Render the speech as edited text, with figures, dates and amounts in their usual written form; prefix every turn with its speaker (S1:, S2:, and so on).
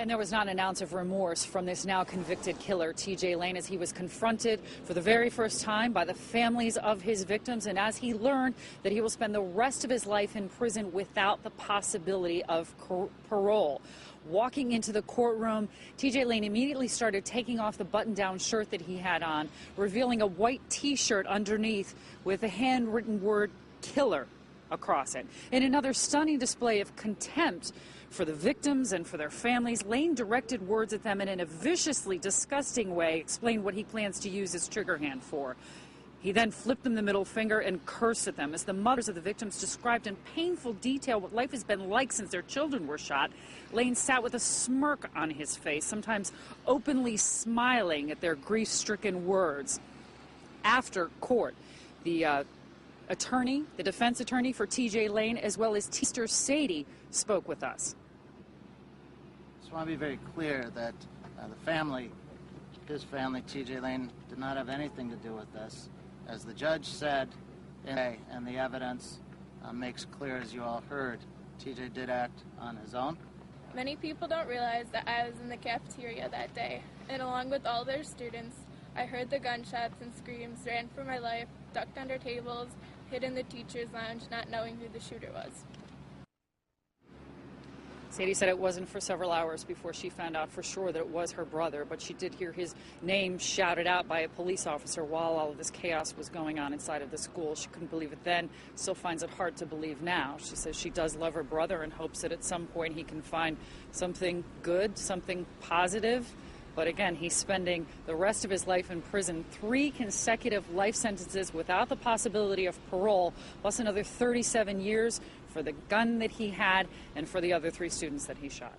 S1: And there was not an ounce of remorse from this now convicted killer, TJ Lane, as he was confronted for the very first time by the families of his victims, and as he learned that he will spend the rest of his life in prison without the possibility of parole. Walking into the courtroom, TJ Lane immediately started taking off the button-down shirt that he had on, revealing a white T-shirt underneath with a handwritten word, killer, across it. In another stunning display of contempt for the victims and for their families, Lane directed words at them and in a viciously disgusting way explained what he plans to use his trigger hand for. He then flipped them the middle finger and cursed at them. As the mothers of the victims described in painful detail what life has been like since their children were shot, Lane sat with a smirk on his face, sometimes openly smiling at their grief-stricken words. After court, the defense attorney for TJ Lane, as well as Sister Sadie, spoke with us.
S2: I just want to be very clear that the family, his family, TJ Lane, did not have anything to do with this. As the judge said, and the evidence makes clear, as you all heard, TJ did act on his own.
S3: Many people don't realize that I was in the cafeteria that day, and along with all their students, I heard the gunshots and screams, ran for my life, ducked under tables, hid in the teacher's lounge, not knowing who the shooter was.
S1: Sadie said it wasn't for several hours before she found out for sure that it was her brother, but she did hear his name shouted out by a police officer while all of this chaos was going on inside of the school. She couldn't believe it then, still finds it hard to believe now. She says she does love her brother and hopes that at some point he can find something good, something positive. But again, he's spending the rest of his life in prison, 3 consecutive life sentences without the possibility of parole, plus another 37 years for the gun that he had and for the other 3 students that he shot.